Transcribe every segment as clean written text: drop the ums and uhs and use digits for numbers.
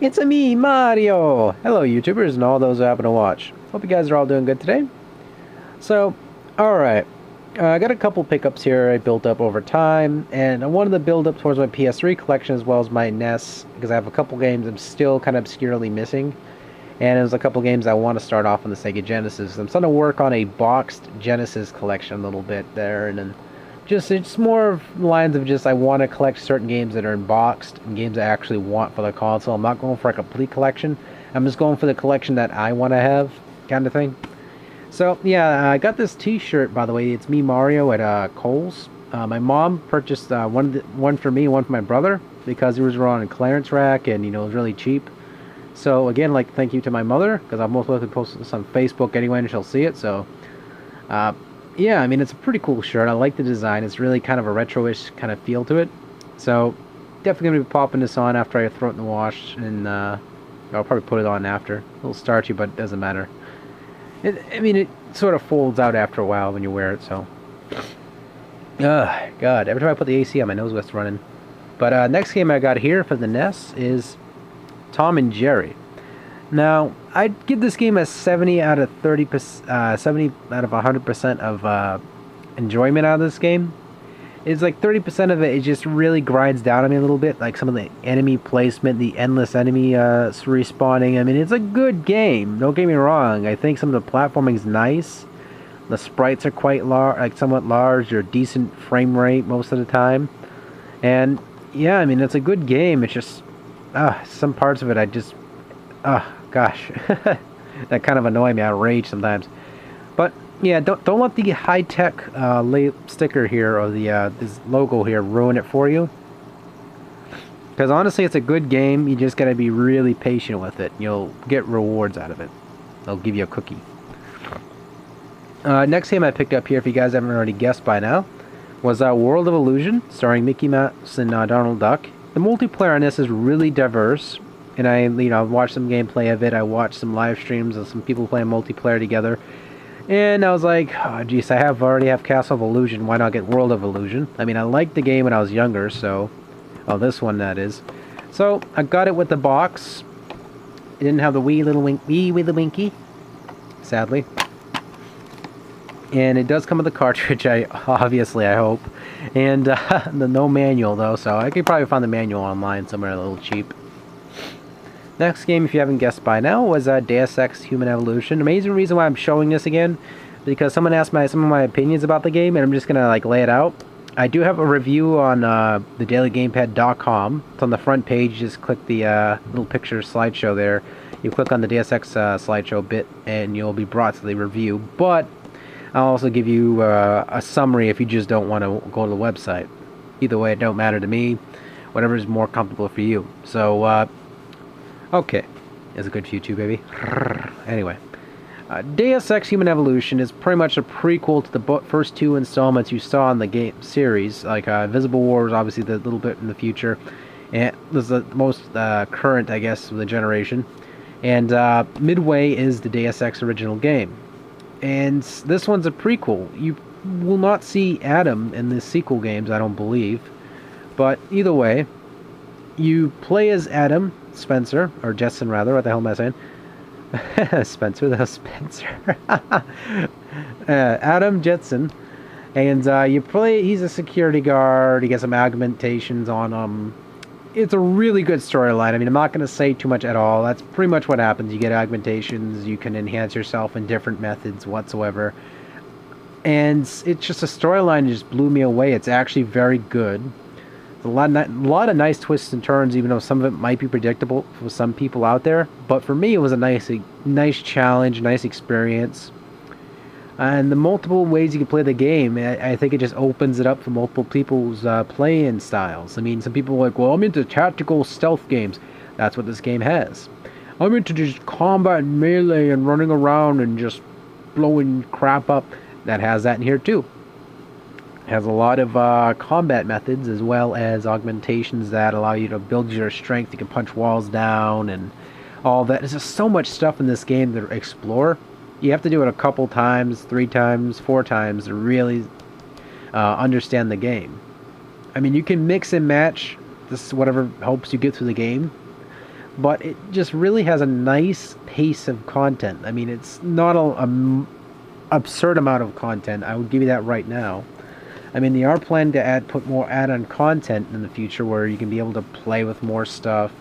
It's a me, Mario! Hello, YouTubers and all those who happen to watch. Hope you guys are all doing good today. So, alright. I got a couple pickups here I built up over time, and I wanted to build up towards my PS3 collection as well as my NES, because I have a couple games I'm still kind of obscurely missing. And there's a couple games I want to start off on the Sega Genesis. I'm starting to work on a boxed Genesis collection a little bit there, and then it's more of lines of just I want to collect certain games that are in boxed and games I actually want for the console. I'm not going for a complete collection. I'm just going for the collection that I want to have, kind of thing. So yeah, I got this T-shirt, by the way. It's me, Mario, at Kohl's. My mom purchased one for me and one for my brother because it was on a clearance rack and it was really cheap. So again, thank you to my mother, because I'll most likely post this on Facebook anyway and she'll see it. So yeah, I mean, it's a pretty cool shirt. I like the design. It's really kind of a retro-ish kind of feel to it. So definitely going to be popping this on after I throw it in the wash, and I'll probably put it on after. A little starchy, but it doesn't matter. I mean, it sort of folds out after a while when you wear it, so. God, every time I put the AC on, my nose gets running. But next game I got here for the NES is Tom and Jerry. Now, I'd give this game a 70 out of 30%, 70 out of 100% of enjoyment out of this game. It's like 30% of it just really grinds down on me a little bit, like some of the enemy placement, the endless enemy respawning. I mean, it's a good game, don't get me wrong. I think some of the platforming is nice. The sprites are quite large, like somewhat large, or decent frame rate most of the time. And yeah, I mean, it's a good game. It's just some parts of it I just gosh, that kind of annoy me. I rage sometimes. But yeah, don't let the high-tech sticker here, or the this logo here, ruin it for you. Because honestly, it's a good game. You just gotta be really patient with it. You'll get rewards out of it. They'll give you a cookie. Next game I picked up here, if you guys haven't already guessed by now, was World of Illusion, starring Mickey Mouse and Donald Duck. The multiplayer on this is really diverse. And I watched some gameplay of it. I watched some live streams of some people playing multiplayer together. And I was like, oh geez, I already have Castle of Illusion. Why not get World of Illusion? I mean, I liked the game when I was younger, so... Oh, this one, that is. So, I got it with the box. It didn't have the wee with the winky. Sadly. And it does come with the cartridge, obviously, I hope. And no manual, though, so I could probably find the manual online somewhere a little cheap. Next game, if you haven't guessed by now, was Deus Ex Human Evolution. Amazing reason why I'm showing this again, because someone asked some of my opinions about the game, and I'm just going to lay it out. I do have a review on thedailygamepad.com. It's on the front page. Just click the little picture slideshow there. You click on the Deus Ex slideshow bit, and you'll be brought to the review. But I'll also give you a summary if you just don't want to go to the website. Either way, it don't matter to me. Whatever is more comfortable for you. So, okay, it's a good for you too, baby. Anyway, Deus Ex Human Evolution is pretty much a prequel to the first two installments you saw in the game series. Like Invisible War was obviously the little bit in the future, and this is the most current, I guess, of the generation. And Midway is the Deus Ex original game, and this one's a prequel. You will not see Adam in the sequel games, I don't believe, but either way, you play as Adam Spencer, or Jetson rather, what the hell am I saying? Spencer, that was Spencer. Adam Jetson, and you play, he's a security guard, he gets some augmentations on him. It's a really good storyline. I mean, I'm not going to say too much at all. That's pretty much what happens. You get augmentations, you can enhance yourself in different methods whatsoever. And it's just a storyline that just blew me away. It's actually very good. A lot of nice twists and turns, even though some of it might be predictable for some people out there. But for me, it was a nice challenge, nice experience. And the multiple ways you can play the game, I think it just opens it up for multiple people's playing styles. I mean, some people are like, well, I'm into tactical stealth games. That's what this game has. I'm into just combat and melee and running around and just blowing crap up. That has that in here too. Has a lot of combat methods, as well as augmentations that allow you to build your strength. You can punch walls down and all that. There's just so much stuff in this game to explore. You have to do it a couple times, 3 times, 4 times to really understand the game. I mean, you can mix and match this whatever helps you get through the game. but it just really has a nice pace of content. I mean, it's not a absurd amount of content. I would give you that right now. I mean, they are planning to put more add-on content in the future where you can be able to play with more stuff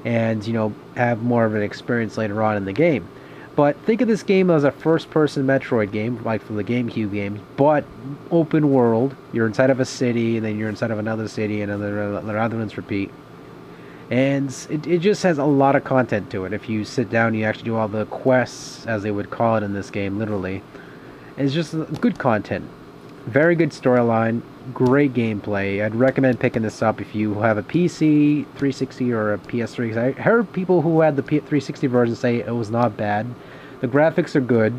and, you know, have more of an experience later on in the game. But think of this game as a first-person Metroid game, like from the GameCube games, but open world. You're inside of a city, and then you're inside of another city, and other ones repeat. And it just has a lot of content to it. If you sit down, you actually do all the quests, as they would call it in this game, literally. It's just good content. Very good storyline, great gameplay. I'd recommend picking this up if you have a PC, 360, or a PS3. 'Cause I heard people who had the 360 version say it was not bad. The graphics are good.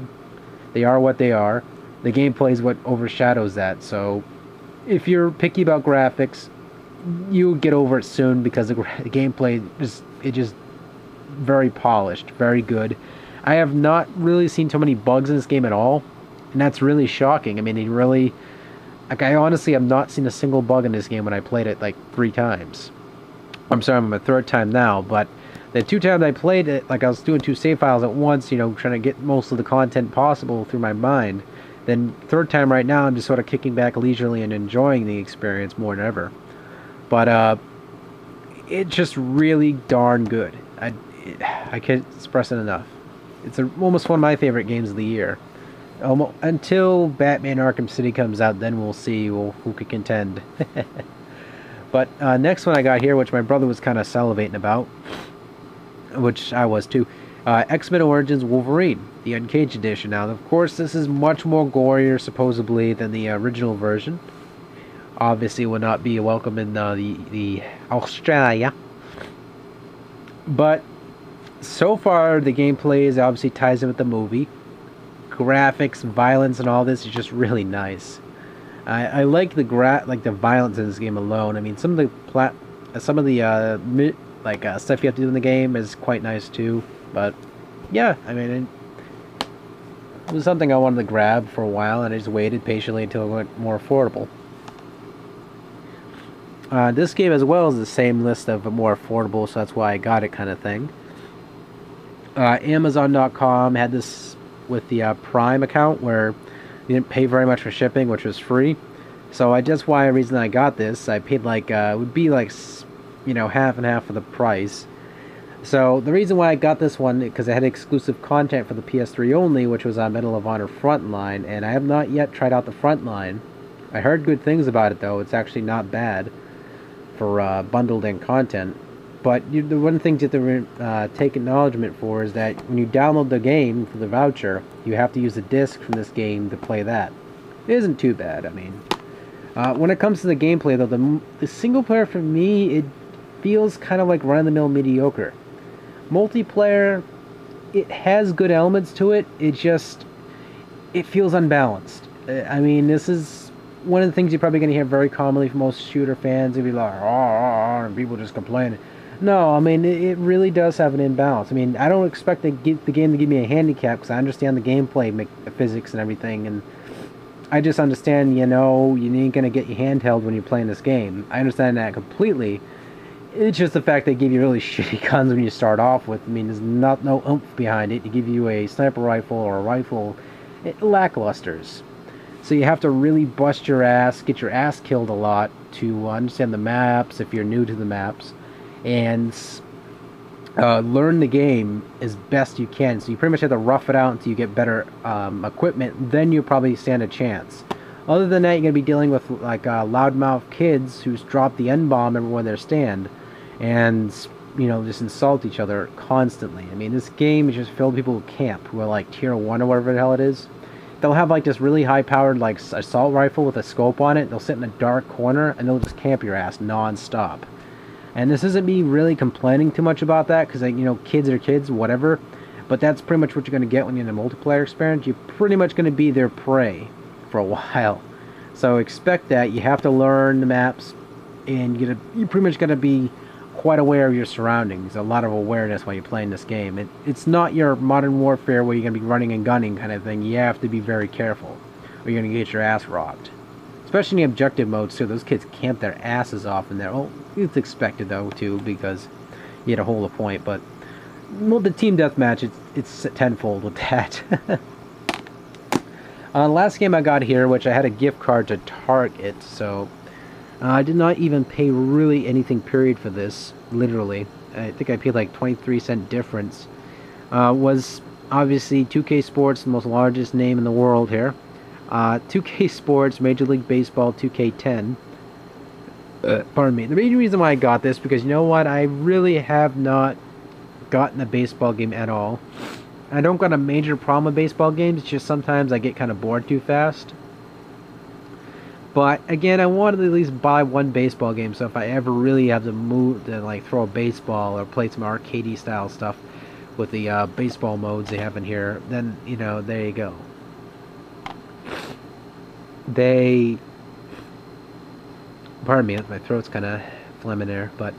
They are what they are. The gameplay is what overshadows that. So if you're picky about graphics, you'll get over it soon because the gameplay is just very polished, very good. I have not really seen too many bugs in this game at all, and that's really shocking. I mean, it really, like, I honestly have not seen a single bug in this game when I played it like 3 times. I'm sorry, I'm on my 3rd time now, but the 2 times I played it, like I was doing 2 save files at once, you know, trying to get most of the content possible through my mind. Then 3rd time right now, I'm just sort of kicking back leisurely and enjoying the experience more than ever. But it's just really darn good. I can't express it enough. It's almost one of my favorite games of the year. Until Batman Arkham City comes out, then we'll see who can contend. But next one I got here, which my brother was kind of salivating about, which I was too. X-Men Origins Wolverine, the Uncaged edition. Now, of course, this is much more gorier, supposedly, than the original version. Obviously, will not be welcome in the Australia. But so far, the gameplay is obviously ties in with the movie. Graphics, violence, and all this is just really nice. I like the violence in this game alone. I mean, some of the stuff you have to do in the game is quite nice too. But yeah, I mean, it was something I wanted to grab for a while, and I just waited patiently until it went more affordable. This game as well is the same list of more affordable, so that's why I got it, kind of thing. Amazon.com had this with the Prime account where you didn't pay very much for shipping, which was free. So that's why the reason I got this. I paid like it would be like, you know, half and half of the price. So the reason why I got this one, because it had exclusive content for the PS3 only, which was Medal of Honor Frontline, and I have not yet tried out the Frontline. I heard good things about it though. It's actually not bad for bundled in content. But the one thing you have to take acknowledgement for is that when you download the game for the voucher, you have to use a disc from this game to play that. It isn't too bad. I mean, when it comes to the gameplay though, the single player for me, it feels kind of like run-of-the-mill mediocre. Multiplayer, it has good elements to it. It feels unbalanced. I mean, this is one of the things you're probably going to hear very commonly from most shooter fans. It'll be like, and people just complain. No, I mean, it really does have an imbalance. I mean, I don't expect the game to give me a handicap because I understand the gameplay, physics and everything, and I just understand, you know, you ain't going to get your handheld when you're playing this game. I understand that completely. It's just the fact they give you really shitty guns when you start off with. I mean, there's no oomph behind it. They give you a sniper rifle or a rifle. It lacklusters. So you have to really bust your ass, get your ass killed a lot to understand the maps if you're new to the maps, and learn the game as best you can. So you pretty much have to rough it out until you get better equipment. Then you'll probably stand a chance. Other than that, you're going to be dealing with like loudmouth kids who drop the N-bomb everywhere they stand, and you know, just insult each other constantly. I mean, this game is just filled with people who camp, who are like tier 1 or whatever the hell it is. They'll have like this really high-powered like assault rifle with a scope on it. They'll sit in a dark corner and they'll just camp your ass non-stop. And this isn't me really complaining too much about that, because, you know, kids are kids, whatever. But that's pretty much what you're going to get when you're in a multiplayer experience. You're pretty much going to be their prey for a while. So expect that. You have to learn the maps, and you're pretty much going to be quite aware of your surroundings. A lot of awareness while you're playing this game. It's not your Modern Warfare where you're going to be running and gunning kind of thing. You have to be very careful, or you're going to get your ass rocked. Especially in the objective modes too. Those kids camp their asses off in there. Well, it's expected though too, because you get a whole point. But well, the team deathmatch, it's tenfold with that. Last game I got here, which I had a gift card to Target, so I did not even pay really anything period for this, literally. I think I paid like 23-cent difference. Was obviously 2K Sports, the most largest name in the world here. 2K Sports, Major League Baseball 2K10. Pardon me. The main reason why I got this, because you know what? I really have not gotten a baseball game at all. I don't got a major problem with baseball games, it's just sometimes I get kind of bored too fast. But again, I wanted to at least buy one baseball game, so if I ever really have to move to like throw a baseball or play some arcadey style stuff with the baseball modes they have in here, then you know, there you go. Pardon me, my throat's kind of phlegming there, but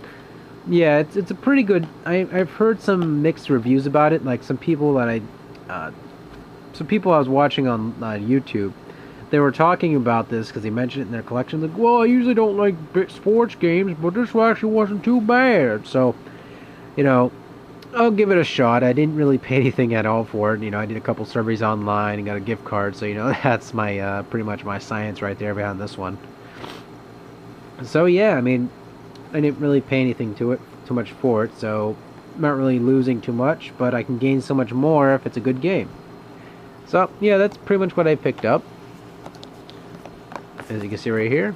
yeah, it's a pretty good. I've heard some mixed reviews about it. Like some people I was watching on YouTube, they were talking about this because they mentioned it in their collection. Like, well, I usually don't like sports games, but this actually wasn't too bad. So, you know, I'll give it a shot. I didn't really pay anything at all for it. You know, I did a couple surveys online and got a gift card. So, you know, that's my pretty much my science right there behind this one. So yeah, I mean, I didn't really pay anything too much for it, so I'm not really losing too much, but I can gain so much more if it's a good game. So yeah, that's pretty much what I picked up. As you can see right here,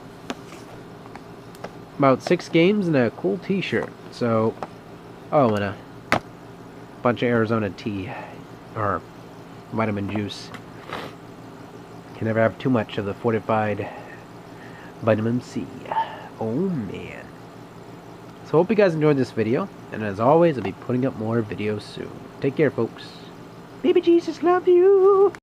about 6 games and a cool t-shirt. So, oh, and a bunch of Arizona tea, or vitamin juice. Can never have too much of the fortified vitamin C. Oh man. So hope you guys enjoyed this video, and as always, I'll be putting up more videos soon. Take care, folks. Baby Jesus loves you.